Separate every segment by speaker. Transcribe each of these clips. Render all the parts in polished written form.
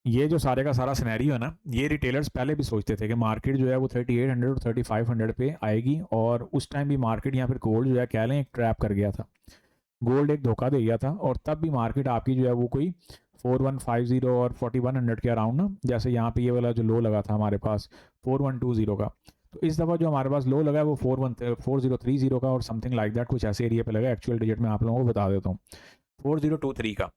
Speaker 1: ये जो सारे का सारा सिनेरियो है ना, ये रिटेलर्स पहले भी सोचते थे कि मार्केट जो है वो 3800 और 3500 पे आएगी, और उस टाइम भी मार्केट या फिर गोल्ड जो है कह लें एक ट्रैप कर गया था, गोल्ड एक धोखा दे गया था, और तब भी मार्केट आपकी जो है वो कोई 4150 और 4100 के अराउंड ना, जैसे यहाँ पे ये वाला जो लो लगा था हमारे पास 4120 का, तो इस दफ़ा जो हमारे पास लो लगा है वो 4030 का और समथिंग लाइक दैट कुछ ऐसे एरिया पे लगा। एक्चुअल डिजिट में आप लोगों को बता देता हूँ, 4023 का।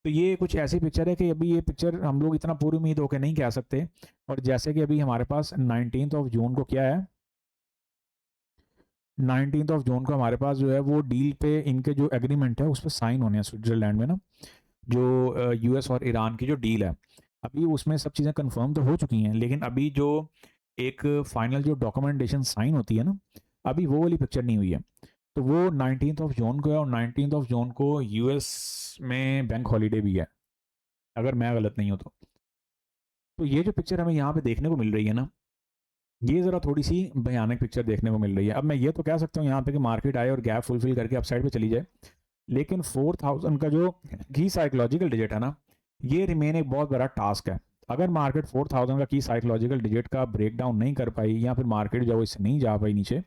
Speaker 1: तो ये कुछ ऐसी पिक्चर है कि अभी ये पिक्चर हम लोग इतना पूरी उम्मीद होकर नहीं कह सकते। और जैसे कि अभी हमारे पास 19 जून को क्या है, 19 जून को हमारे पास जो है वो डील पे इनके जो एग्रीमेंट है उस पर साइन होने हैं स्विट्जरलैंड में ना, जो यूएस और ईरान की जो डील है, अभी उसमें सब चीज़ें कंफर्म तो हो चुकी हैं, लेकिन अभी जो एक फाइनल जो डॉक्यूमेंटेशन साइन होती है ना, अभी वो वाली पिक्चर नहीं हुई है। तो वो 19 जून को है, और 19 जून को यूएस में बैंक हॉलीडे भी है, अगर मैं गलत नहीं हूँ तो ये जो पिक्चर हमें यहाँ पे देखने को मिल रही है ना, ये ज़रा थोड़ी सी भयानक पिक्चर देखने को मिल रही है। अब मैं ये तो कह सकता हूँ यहाँ पे कि मार्केट आए और गैप फुलफिल करके अपसाइड पे चली जाए, लेकिन 4000 का जो की साइकोलॉजिकल डिजिट है ना, ये रिमेन एक बहुत बड़ा टास्क है। अगर मार्केट 4000 का की साइकोलॉजिकल डिजिट का ब्रेक डाउन नहीं कर पाई, या फिर मार्केट जब इससे नहीं जा पाई नीचे,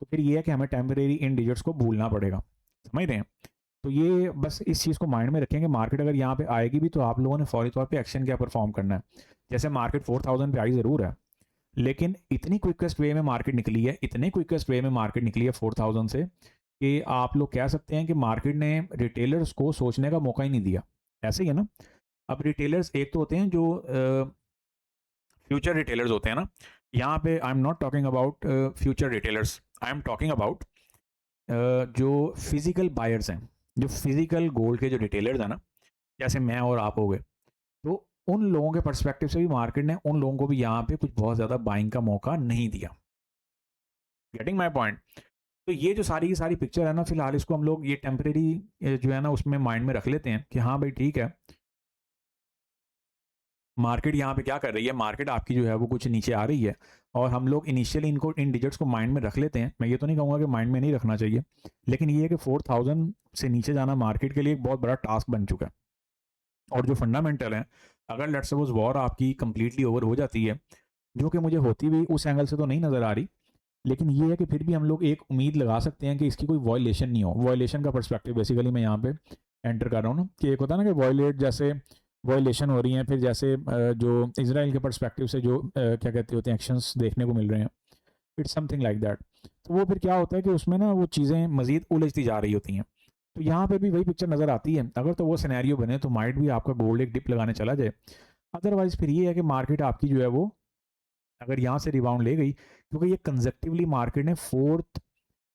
Speaker 1: तो फिर ये है कि हमें टेम्परेरी इन डिजिट्स को भूलना पड़ेगा। समझ रहे हैं? तो ये बस इस चीज़ को माइंड में रखें कि मार्केट अगर यहाँ पे आएगी भी तो आप लोगों ने फौरी तौर पे एक्शन क्या परफॉर्म करना है। जैसे मार्केट 4000 पे आई ज़रूर है, लेकिन इतनी क्विकेस्ट वे में मार्केट निकली है, इतने क्विकेस्ट वे में मार्केट निकली है 4000 से, कि आप लोग कह सकते हैं कि मार्केट ने रिटेलर्स को सोचने का मौका ही नहीं दिया। ऐसे ही है ना। अब रिटेलर्स एक तो होते हैं जो फ्यूचर रिटेलर्स होते हैं ना, यहाँ पे I am not talking about future retailers, I am talking about जो फिजिकल बायर्स हैं, जो फिजिकल गोल्ड के जो रिटेलर्स हैं ना, जैसे मैं और आप हो गए, तो उन लोगों के पर्सपेक्टिव से भी मार्केट ने उन लोगों को भी यहाँ पे कुछ बहुत ज़्यादा बाइंग का मौका नहीं दिया। Getting my point? तो ये जो सारी की सारी पिक्चर है ना, फिलहाल इसको हम लोग ये टेम्परेरी जो है ना उसमें माइंड में रख लेते हैं कि हाँ भाई ठीक है, मार्केट यहाँ पे क्या कर रही है, मार्केट आपकी जो है वो कुछ नीचे आ रही है, और हम लोग इनिशियली इनको इन डिजिट्स को माइंड में रख लेते हैं। मैं ये तो नहीं कहूँगा कि माइंड में नहीं रखना चाहिए, लेकिन ये है कि 4000 से नीचे जाना मार्केट के लिए एक बहुत बड़ा टास्क बन चुका है। और जो फंडामेंटल है, अगर लेट्स सपोज वॉर आपकी कंप्लीटली ओवर हो जाती है, जो कि मुझे होती भी उस एंगल से तो नहीं नज़र आ रही, लेकिन ये है कि फिर भी हम लोग एक उम्मीद लगा सकते हैं कि इसकी कोई वॉयलेशन नहीं हो। वॉयलेशन का पर्सपेक्टिव बेसिकली मैं यहाँ पे एंटर कर रहा हूँ ना, कि एक होता है ना कि वॉयलेट जैसे वॉयलेशन हो रही हैं, फिर जैसे जो इसराइल के पर्सपेक्टिव से जो क्या कहते होते हैं एक्शंस देखने को मिल रहे हैं, इट्स समथिंग लाइक दैट। तो वो फिर क्या होता है कि उसमें ना वो चीज़ें मजीद उलझती जा रही होती हैं। तो यहाँ पे भी वही पिक्चर नज़र आती है। अगर तो वो सिनेरियो बने तो माइट भी आपका गोल्ड एक डिप लगाने चला जाए, अदरवाइज फिर ये है कि मार्केट आपकी जो है वो अगर यहाँ से रिबाउंड ले गई, क्योंकि ये कंजेक्टिवली मार्केट ने फोर्थ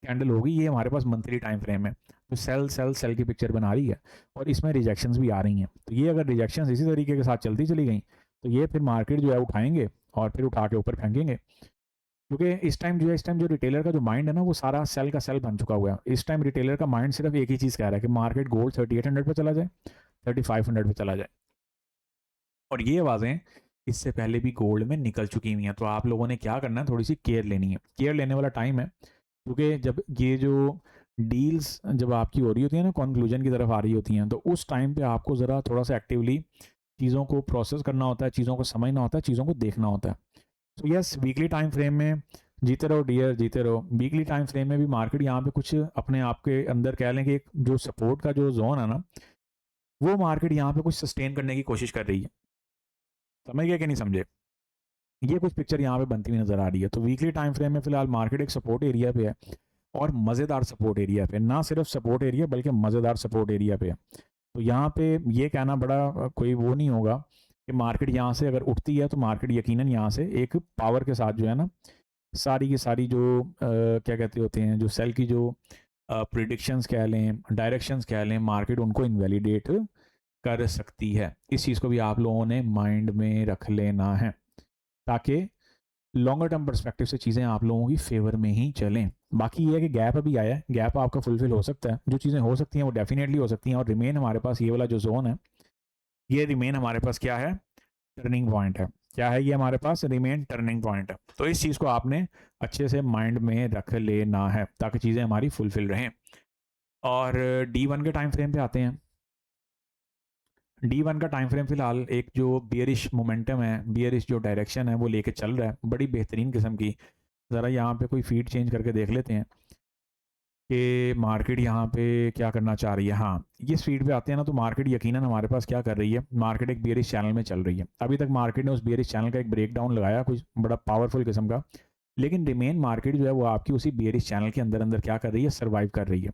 Speaker 1: कैंडल होगी, ये हमारे पास मंथली टाइम फ्रेम है, तो सेल सेल सेल की पिक्चर बना रही है, और इसमें रिजेक्शंस भी आ रही हैं। तो ये अगर रिजेक्शंस इसी तरीके के साथ चलती चली गई, तो ये फिर मार्केट जो है उठाएंगे और फिर उठा के ऊपर फेंकेंगे, क्योंकि इस टाइम जो है, इस टाइम जो रिटेलर का जो माइंड है ना वो सारा सेल का सेल बन चुका हुआ है। इस टाइम रिटेलर का माइंड सिर्फ एक ही चीज़ कह रहा है कि मार्केट गोल्ड 3800 पे चला जाए, 3500 पे चला जाए। और ये आवाज़ें इससे पहले भी गोल्ड में निकल चुकी हुई हैं। तो आप लोगों ने क्या करना है, थोड़ी सी केयर लेनी है, केयर लेने वाला टाइम है, क्योंकि जब ये जो डील्स जब आपकी हो रही होती है ना, कंक्लूजन की तरफ आ रही होती हैं, तो उस टाइम पे आपको ज़रा थोड़ा सा एक्टिवली चीज़ों को प्रोसेस करना होता है, चीज़ों को समझना होता है, चीज़ों को देखना होता है। तो यस, वीकली टाइम फ्रेम में जीते रहो डियर, जीते रहो। वीकली टाइम फ्रेम में भी मार्केट यहाँ पे कुछ अपने आप के अंदर कह लें कि एक जो सपोर्ट का जो जोन है ना, वो मार्केट यहाँ पे कुछ सस्टेन करने की कोशिश कर रही है। समझ गया कि नहीं समझे? ये कुछ पिक्चर यहाँ पे बनती हुई नजर आ रही है। तो वीकली टाइम फ्रेम में फिलहाल मार्केट एक सपोर्ट एरिया पे है, और मज़ेदार सपोर्ट एरिया पे, ना सिर्फ सपोर्ट एरिया बल्कि मज़ेदार सपोर्ट एरिया पे है। तो यहाँ पे ये कहना बड़ा कोई वो नहीं होगा कि मार्केट यहाँ से अगर उठती है तो मार्केट यकीनन यहाँ से एक पावर के साथ जो है ना, सारी की सारी जो क्या कहते होते हैं, जो सेल की जो प्रिडिक्शंस कह लें, डायरेक्शंस कह लें, मार्केट उनको इनवैलिडेट कर सकती है। इस चीज़ को भी आप लोगों ने माइंड में रख लेना है, ताकि लॉन्गर टर्म पर्सपेक्टिव से चीज़ें आप लोगों की फेवर में ही चलें। बाकी ये है कि गैप अभी आया है, गैप आपका फुलफिल हो सकता है, जो चीज़ें हो सकती हैं वो डेफिनेटली हो सकती हैं, और रिमेन हमारे पास ये वाला जो जोन है, ये रिमेन हमारे पास क्या है, टर्निंग पॉइंट है। क्या है ये हमारे पास, रिमेन टर्निंग पॉइंट है। तो इस चीज़ को आपने अच्छे से माइंड में रख लेना है, ताकि चीज़ें हमारी फुलफिल रहें। और D1 के टाइम फ्रेम पे आते हैं। D1 का टाइम फ्रेम फिलहाल एक जो बियरिश मोमेंटम है, बियरिश जो डायरेक्शन है वो लेके चल रहा है बड़ी बेहतरीन किस्म की। ज़रा यहाँ पे कोई फीड चेंज करके देख लेते हैं कि मार्केट यहाँ पे क्या करना चाह रही है। हाँ, ये स्पीड पे आते हैं ना तो मार्केट यकीनन हमारे पास क्या कर रही है, मार्केट एक बेयरिश चैनल में चल रही है। अभी तक मार्केट ने उस बेयरिश चैनल का एक ब्रेक डाउन लगाया कुछ बड़ा पावरफुल किस्म का, लेकिन रिमेन मार्केट जो है वो आपकी उसी बेयरिश चैनल के अंदर अंदर क्या कर रही है, सर्वाइव कर रही है।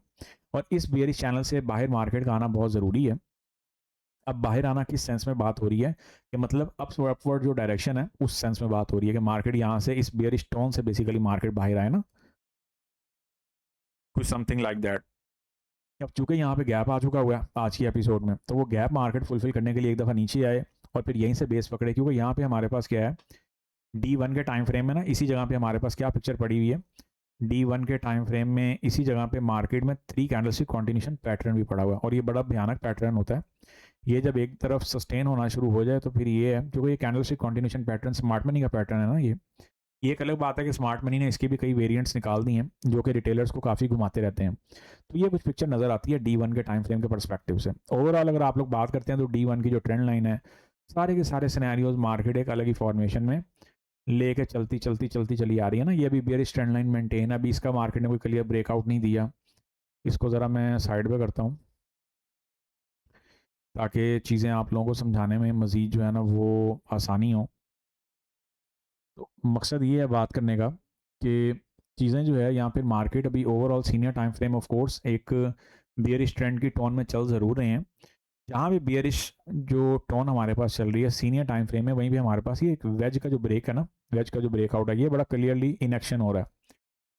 Speaker 1: और इस बेयरिश चैनल से बाहर मार्केट का आना बहुत ज़रूरी है। अब बाहर आना किस सेंस में बात हो रही है कि मतलब अपवर्ड जो डायरेक्शन है उस सेंस में बात हो रही है कि मार्केट यहाँ से इस बेयरिश टोन से बेसिकली मार्केट बाहर आए ना, कुछ समथिंग लाइक दैट। अब चूंकि यहाँ पे गैप आ चुका हुआ है आज की एपिसोड में, तो वो गैप मार्केट फुलफिल करने के लिए एक दफ़ा नीचे आए और फिर यहीं से बेस पकड़े, क्योंकि यहाँ पे हमारे पास क्या है, D1 के टाइम फ्रेम में ना इसी जगह पे हमारे पास क्या पिक्चर पड़ी हुई है, D1 के टाइम फ्रेम में इसी जगह पे मार्केट में 3 कैंडलस्टिक कॉन्टिन्यूशन पैटर्न भी पड़ा हुआ है और ये बड़ा भयानक पैटर्न होता है। ये जब एक तरफ सस्टेन होना शुरू हो जाए तो फिर ये है, क्योंकि ये candlestick continuation pattern smart money का पैटर्न है ना। ये एक अलग बात है कि स्मार्ट मनी ने इसके भी कई वेरिएंट्स निकाल दी हैं जो कि रिटेलर्स को काफ़ी घुमाते रहते हैं। तो ये कुछ पिक्चर नज़र आती है D1 के टाइम फ्रेम के परस्पेक्टिव से। ओवरऑल अगर आप लोग बात करते हैं तो D1 की जो ट्रेंड लाइन है, सारे के सारे सिनेरियोज मार्केट एक अलग ही फॉर्मेशन में लेके चलती चलती चलती चली आ रही है ना। ये अभी बेयरिश ट्रेंड लाइन मेंटेन है, अभी इसका मार्केट ने कोई क्लियर ब्रेकआउट नहीं दिया। इसको ज़रा मैं साइड पे करता हूँ ताकि चीज़ें आप लोगों को समझाने में मज़ीद जो है ना वो आसानी हो। तो मकसद ये है बात करने का कि चीज़ें जो है यहाँ पे मार्केट अभी overall senior time frame of course एक बियरिश ट्रेंड की टोन में चल ज़रूर रहे हैं। जहाँ भी बियरिश जो टोन हमारे पास चल रही है सीनियर टाइम फ्रेम में, वहीं भी हमारे पास ये एक वेज का जो ब्रेक है ना, वेज का जो ब्रेकआउट है ये बड़ा क्लियरली इन एक्शन हो रहा है।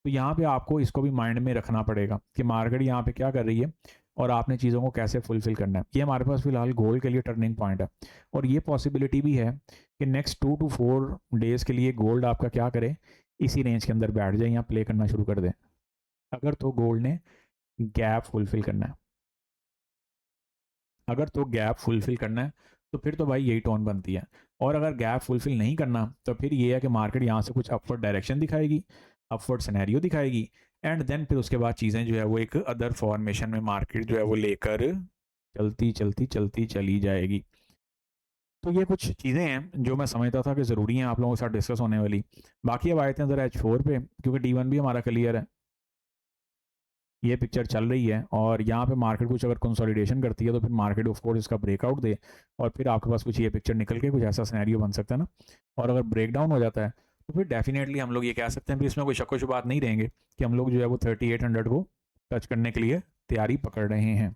Speaker 1: तो यहाँ पे आपको इसको भी माइंड में रखना पड़ेगा कि मार्केट यहाँ पे क्या कर रही है और आपने चीज़ों को कैसे फुलफिल करना है। ये हमारे पास फिलहाल गोल्ड के लिए टर्निंग पॉइंट है और ये पॉसिबिलिटी भी है कि नेक्स्ट 2 to 4 डेज के लिए गोल्ड आपका क्या करे, इसी रेंज के अंदर बैठ जाए या प्ले करना शुरू कर दे। अगर तो गोल्ड ने गैप फुलफिल करना है, अगर तो गैप फुलफिल करना है तो फिर तो भाई यही टोन बनती है। और अगर गैप फुलफिल नहीं करना तो फिर ये है कि मार्केट यहाँ से कुछ अपवर्ड डायरेक्शन दिखाएगी, अपवर्ड सिनेरियो दिखाएगी, एंड देन फिर उसके बाद चीज़ें जो है वो एक अदर फॉर्मेशन में मार्केट जो है वो लेकर चलती चलती चलती चली जाएगी। तो ये कुछ चीज़ें हैं जो मैं समझता था कि ज़रूरी हैं आप लोगों के साथ डिस्कस होने वाली। बाकी अब आए थे ज़रा H4 पे, क्योंकि D1 भी हमारा क्लियर है, ये पिक्चर चल रही है और यहाँ पे मार्केट कुछ अगर कंसोलिडेशन करती है तो फिर मार्केट ऑफ कोर्स इसका ब्रेकआउट दे और फिर आपके पास कुछ ये पिक्चर निकल के कुछ ऐसा सिनेरियो बन सकता है ना। और अगर ब्रेक डाउन हो जाता है तो फिर डेफिनेटली हम लोग ये कह सकते हैं, फिर इसमें कोई शक व शुबात नहीं रहेंगे कि हम लोग जो है वो 3800 को टच करने के लिए तैयारी पकड़ रहे हैं।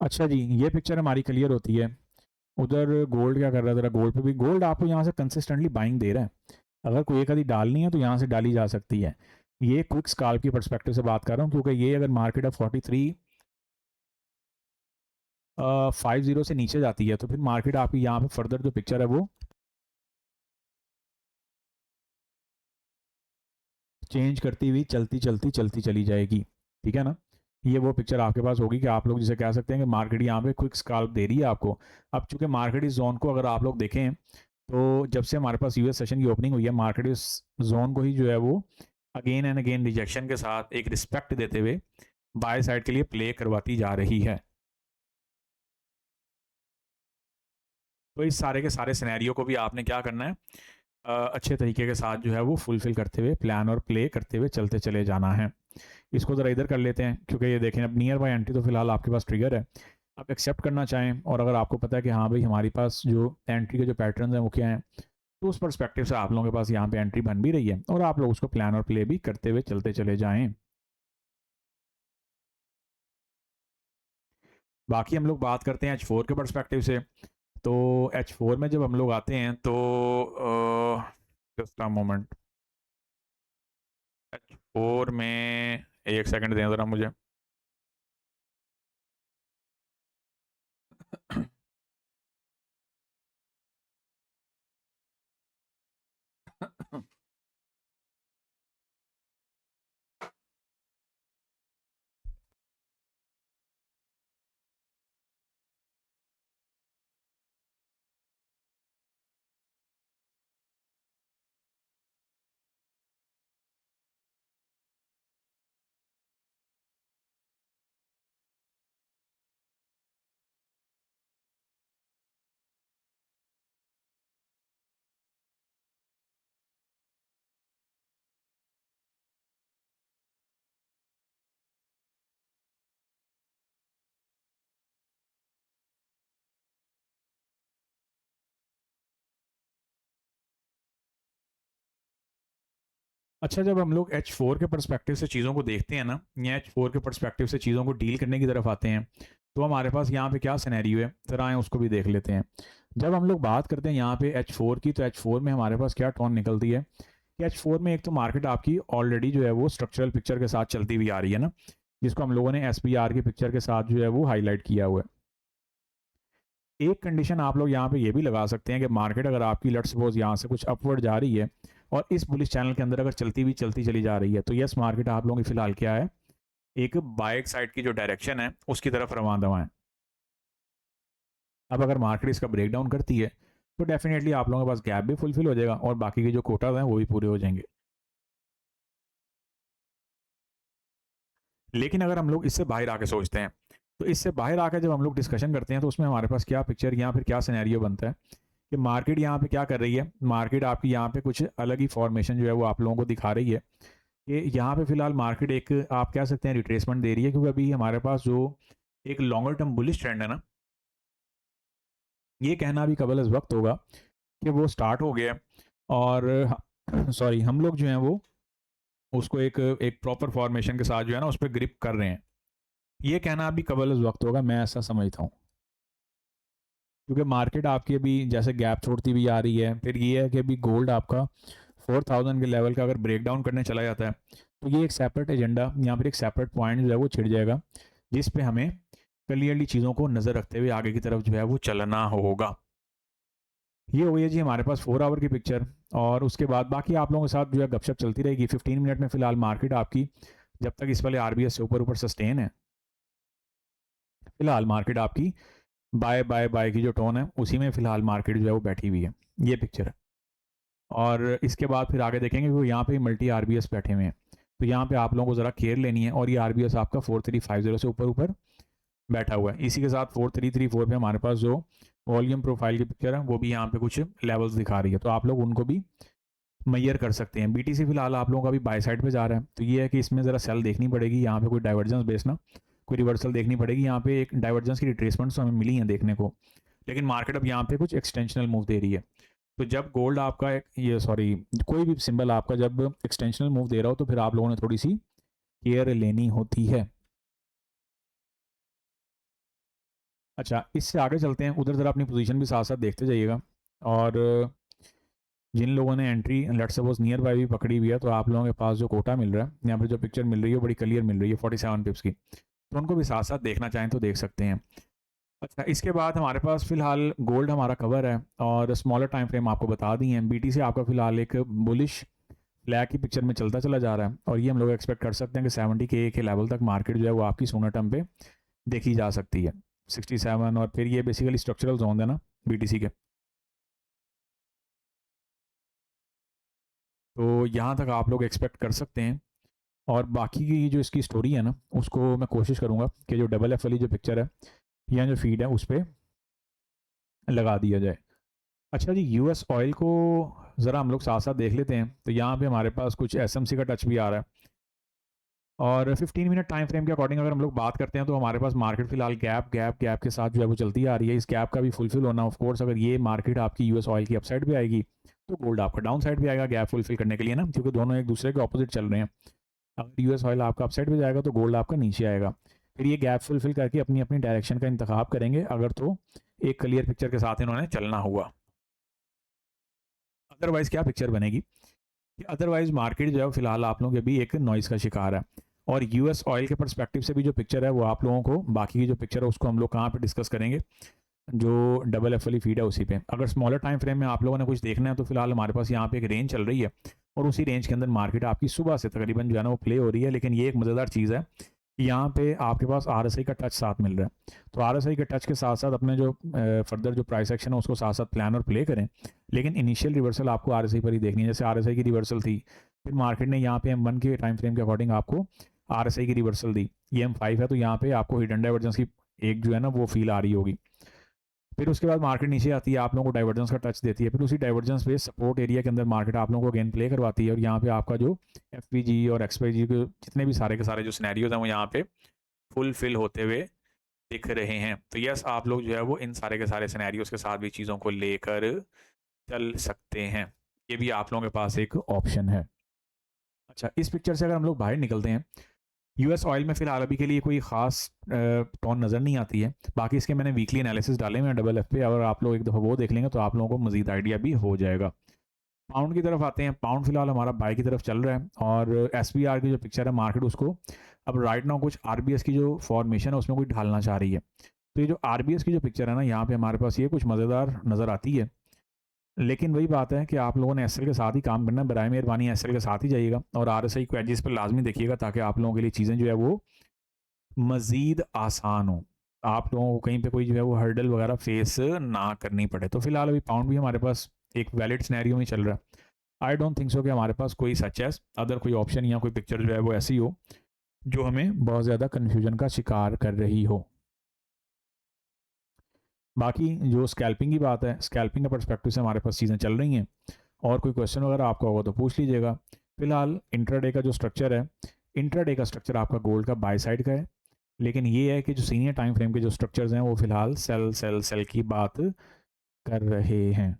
Speaker 1: अच्छा जी, ये पिक्चर हमारी क्लियर होती है। उधर गोल्ड क्या कर रहा है, ज़रा गोल्ड पे भी गोल्ड आपको यहाँ से कंसिस्टेंटली बाइंग दे रहा है। अगर कोई एक आधी डालनी है तो यहाँ से डाली जा सकती है। ये क्विक स्काल्प की परस्पेक्टिव से बात कर रहा हूँ, क्योंकि ये अगर मार्केट अब 4350 से नीचे जाती है तो फिर मार्केट आपकी यहाँ पे फर्दर जो पिक्चर है वो चेंज करती हुई चलती चलती चलती चली जाएगी। ठीक है ना। ये वो पिक्चर आपके पास होगी कि आप लोग जिसे कह सकते हैं कि मार्केट यहाँ पे क्विक स्काल्प दे रही है आपको। अब चूंकि मार्केट इस जोन को अगर आप लोग देखें तो जब से हमारे पास यूएस सेशन की ओपनिंग हुई है मार्केट इस जोन को ही जो है वो अगेन एंड अगेन रिजेक्शन के साथ एक रिस्पेक्ट देते हुए बाय साइड के लिए प्ले करवाती जा रही है। तो इस सारे के सारे सिनेरियो को भी आपने क्या करना है, अच्छे तरीके के साथ जो है वो फुलफिल करते हुए प्लान और प्ले करते हुए चलते चले जाना है। इसको ज़रा इधर कर लेते हैं, क्योंकि ये देखें अब नियर बाय एंट्री तो फिलहाल आपके पास ट्रिगर है, आप एक्सेप्ट करना चाहें और अगर आपको पता है कि हाँ भाई हमारे पास जो एंट्री के जो पैटर्न हैं वो क्या हैं, तो उस परस्पेक्टिव से आप लोगों के पास यहाँ पे एंट्री बन भी रही है और आप लोग उसको प्लान और प्ले भी करते हुए चलते चले जाएं। बाकी हम लोग बात करते हैं H4 के परस्पेक्टिव से। तो H4 में जब हम लोग आते हैं तो जस्ट अ मोमेंट, H4 में एक सेकंड दें ज़रा मुझे। अच्छा, जब हम लोग H4 के पर्सपेक्टिव से चीज़ों को देखते हैं ना, या H4 के पर्सपेक्टिव से चीज़ों को डील करने की तरफ आते हैं, तो हमारे पास यहाँ पे क्या सिनेरियो है, ज़रा आएँ उसको भी देख लेते हैं। जब हम लोग बात करते हैं यहाँ पे H4 की, तो H4 में हमारे पास क्या टोन निकलती है कि H4 में एक तो मार्केट आपकी ऑलरेडी जो है वो स्ट्रक्चरल पिक्चर के साथ चलती हुई आ रही है ना, जिसको हम लोगों ने SPR की पिक्चर के साथ जो है वो हाईलाइट किया हुआ है। एक कंडीशन आप लोग यहाँ पे ये भी लगा सकते हैं कि मार्केट अगर आपकी लेट्स सपोज यहाँ से कुछ अपवर्ड जा रही है और इस बुलिश चैनल के अंदर अगर चलती चली जा रही है, तो यस मार्केट आप लोगों की फिलहाल क्या है, एक बाय साइड की जो डायरेक्शन है उसकी तरफ रवाना दवा है। अब अगर मार्केट इसका ब्रेक डाउन करती है तो डेफिनेटली आप लोगों के पास गैप भी फुलफिल हो जाएगा और बाकी के जो कोटाज हैं वो भी पूरे हो जाएंगे। लेकिन अगर हम लोग इससे बाहर आके सोचते हैं, तो इससे बाहर आकर जब हम लोग डिस्कशन करते हैं तो उसमें हमारे पास क्या पिक्चर यहाँ फिर क्या सिनेरियो बनता है कि मार्केट यहाँ पे क्या कर रही है, मार्केट आपकी यहाँ पे कुछ अलग ही फॉर्मेशन जो है वो आप लोगों को दिखा रही है कि यहाँ पे फिलहाल मार्केट एक आप कह सकते हैं रिट्रेसमेंट दे रही है, क्योंकि अभी हमारे पास जो एक लॉन्गर टर्म बुलिश ट्रेंड है ना, ये कहना भी कबल अज वक्त होगा कि वो स्टार्ट हो गया है। और सॉरी, हम लोग जो है वो उसको एक एक प्रॉपर फॉर्मेशन के साथ जो है ना उस पर ग्रिप कर रहे हैं, ये कहना अभी कबल अज वक्त होगा, मैं ऐसा समझता हूँ। क्योंकि मार्केट आपकी अभी जैसे गैप छोड़ती हुई आ रही है, फिर ये है कि अभी गोल्ड आपका 4000 के लेवल का अगर ब्रेक डाउन करने चला जाता है तो ये एक सेपरेट एजेंडा यहाँ पर एक सेपरेट पॉइंट जो है वो छिड़ जाएगा, जिस पे हमें क्लियरली चीज़ों को नज़र रखते हुए आगे की तरफ जो है वो चलना होगा। ये हो गई है जी हमारे पास 4 आवर की पिक्चर। और उसके बाद बाकी आप लोगों के साथ जो है गपशप चलती रहेगी। 15 मिनट में फिलहाल मार्केट आपकी जब तक इस वाले RBS से ऊपर ऊपर सस्टेन है, फिलहाल मार्केट आपकी बाय बाय बाय की जो टोन है उसी में फिलहाल मार्केट जो है वो बैठी हुई है। ये पिक्चर है। और इसके बाद फिर आगे देखेंगे कि यहाँ पे मल्टी RBS बैठे हुए हैं, तो यहाँ पे आप लोगों को ज़रा केयर लेनी है। और ये RBS आपका 4350 से ऊपर ऊपर बैठा हुआ है। इसी के साथ 4334 पे हमारे पास जो वॉल्यूम प्रोफाइल की पिक्चर है वो भी यहाँ पे कुछ लेवल्स दिखा रही है, तो आप लोग उनको भी मैयर कर सकते हैं। BTC फिलहाल आप लोगों का भी बाय साइड पे जा रहा है, तो ये है कि इसमें ज़रा सेल देखनी पड़ेगी, यहाँ पे कोई डाइवर्जेंस बेस ना कोई रिवर्सल देखनी पड़ेगी। यहाँ पे एक डाइवर्जेंस की रिट्रेसमेंट तो हमें मिली है देखने को, लेकिन मार्केट अब यहाँ पे कुछ एक्सटेंशनल मूव दे रही है। तो जब गोल्ड आपका ये सॉरी कोई भी सिंबल आपका जब एक्सटेंशनल मूव दे रहा हो तो फिर आप लोगों ने थोड़ी सी केयर लेनी होती है। अच्छा, इससे आगे चलते हैं, उधर ज़रा अपनी पोजीशन भी साथ साथ देखते जाइएगा। और जिन लोगों ने entry let's suppose near by भी पकड़ी हुई है, तो आप लोगों के पास जो कोटा मिल रहा है यहाँ पर जो पिक्चर मिल रही है बड़ी क्लियर मिल रही है 47 पिप्स की, तो उनको भी साथ साथ देखना चाहें तो देख सकते हैं। अच्छा, इसके बाद हमारे पास फिलहाल गोल्ड हमारा कवर है और स्मॉलर टाइम फ्रेम आपको बता दी हैं। BTC आपका फिलहाल एक बुलिश फ्लैग की पिक्चर में चलता चला जा रहा है, और ये हम लोग एक्सपेक्ट कर सकते हैं कि 70 के लेवल तक मार्केट जो है वो आपकी सोना टर्म पे देखी जा सकती है, 67। और फिर ये बेसिकली स्ट्रक्चरल जोन है ना BTC के, तो यहाँ तक आप लोग एक्सपेक्ट कर सकते हैं। और बाकी की जो इसकी स्टोरी है ना उसको मैं कोशिश करूँगा कि जो डबल एफ वाली जो पिक्चर है या जो फीड है उस पर लगा दिया जाए। अच्छा जी, US ऑयल को ज़रा हम लोग साथ साथ देख लेते हैं। तो यहाँ पे हमारे पास कुछ SMC का टच भी आ रहा है। और 15 मिनट टाइम फ्रेम के अकॉर्डिंग अगर हम लोग बात करते हैं तो हमारे पास मार्केट फिलहाल गैप के साथ जो है वो चलती आ रही है। इस गैप का भी फुलफिल होना ऑफ कोर्स, अगर ये मार्केट आपकी US ऑयल की अपसाइड पे आएगी तो गोल्ड आपका डाउन साइड पे आएगा गैप फुलफिल करने के लिए ना, क्योंकि दोनों एक दूसरे के ऑपोजिट चल रहे हैं। अगर US ऑयल आपका अपसाइड पे जाएगा तो गोल्ड आपका नीचे आएगा। फिर ये गैप फुलफिल करके अपनी अपनी डायरेक्शन का इंतखाब करेंगे, अगर तो एक क्लियर पिक्चर के साथ इन्होंने चलना हुआ। अदरवाइज क्या पिक्चर बनेगी कि अदरवाइज मार्केट जो है फिलहाल आप लोगों के भी एक नॉइस का शिकार है। और US ऑयल के परस्पेक्टिव से भी जो पिक्चर है वो आप लोगों को बाकी की जो पिक्चर है उसको हम लोग कहाँ पे डिस्कस करेंगे, जो डबल एफ वाली फीड है उसी पे। अगर स्मॉलर टाइम फ्रेम में आप लोगों ने कुछ देखना है तो फिलहाल हमारे पास यहाँ पे एक रेंज चल रही है और उसी रेंज के अंदर मार्केट आपकी सुबह से तकरीबन जो है ना वो प्ले हो रही है। लेकिन ये एक मज़ेदार चीज़ है कि यहाँ पे आपके पास RSI का टच साथ मिल रहा है, तो RSI के टच के साथ साथ अपने जो फर्दर जो प्राइस एक्शन है उसको साथ साथ प्लान और प्ले करें। लेकिन इनिशियल रिवर्सल आपको RSI पर ही देखनी है। जैसे RSI की रिवर्सल थी, फिर मार्केट ने यहाँ पे M1 के टाइम फ्रेम के अकॉर्डिंग आपको RSI की रिवर्सल दी, ये M5 है, तो यहाँ पे आपको हिडन डाइवर्जेंस की एक जो है ना वो फील आ रही होगी। फिर उसके बाद मार्केट नीचे आती है, आप लोगों को डाइवर्जेंस का टच देती है, फिर उसी डाइवर्जेंस पे सपोर्ट एरिया के अंदर मार्केट आप लोगों को अगेन प्ले करवाती है। और यहाँ पे आपका जो FPG और XYG के जितने भी सारे के सारे जो सिनेरियोज हैं वो यहाँ पे फुलफिल होते हुए दिख रहे हैं। तो यस, आप लोग जो है वो इन सारे के सारे सिनेरियोज के साथ भी चीज़ों को लेकर चल सकते हैं, ये भी आप लोगों के पास एक ऑप्शन है। अच्छा, इस पिक्चर से अगर हम लोग बाहर निकलते हैं, यूएस ऑयल में फ़िलहाल अभी के लिए कोई ख़ास टोन नज़र नहीं आती है। बाकी इसके मैंने वीकली एनालिसिस डाले हुए हैं डबल एफ पे, अगर आप लोग एक दफ़ा वो देख लेंगे तो आप लोगों को मज़ीद आइडिया भी हो जाएगा। पाउंड की तरफ आते हैं, पाउंड फ़िलहाल हमारा बाय की तरफ चल रहा है और एसपीआर की जो पिक्चर है मार्केट उसको अब राइट नाउ कुछ आरबीएस की जो फॉर्मेशन है उसमें कोई ढालना चाह रही है। तो ये जो आरबीएस की जो पिक्चर है ना, यहाँ पे हमारे पास ये कुछ मज़ेदार नज़र आती है। लेकिन वही बात है कि आप लोगों ने एसएल के साथ ही काम करना है, बराए मेहरबानी एसएल के साथ ही जाइएगा और आरएसआई को एजेस पर लाजमी देखिएगा ताकि आप लोगों के लिए चीज़ें जो है वो मज़ीद आसान हो, आप लोगों को कहीं पे कोई जो है वो हर्डल वगैरह फेस ना करनी पड़े। तो फिलहाल अभी पाउंड भी हमारे पास एक वैलिड सिनेरियो में चल रहा है। आई डोंट थिंक सो कि हमारे पास कोई सच है अदर कोई ऑप्शन या कोई पिक्चर जो है वो ऐसी हो जो हमें बहुत ज़्यादा कन्फ्यूजन का शिकार कर रही हो। बाकी जो स्कैल्पिंग की बात है, स्कैल्पिंग के पर्सपेक्टिव से हमारे पास चीज़ें चल रही हैं और कोई क्वेश्चन वगैरह आपका होगा तो पूछ लीजिएगा। फिलहाल इंट्राडे का जो स्ट्रक्चर है, इंट्राडे का स्ट्रक्चर आपका गोल्ड का बाय साइड का है, लेकिन ये है कि जो सीनियर टाइम फ्रेम के जो स्ट्रक्चर्स हैं वो फिलहाल सेल सेल सेल की बात कर रहे हैं।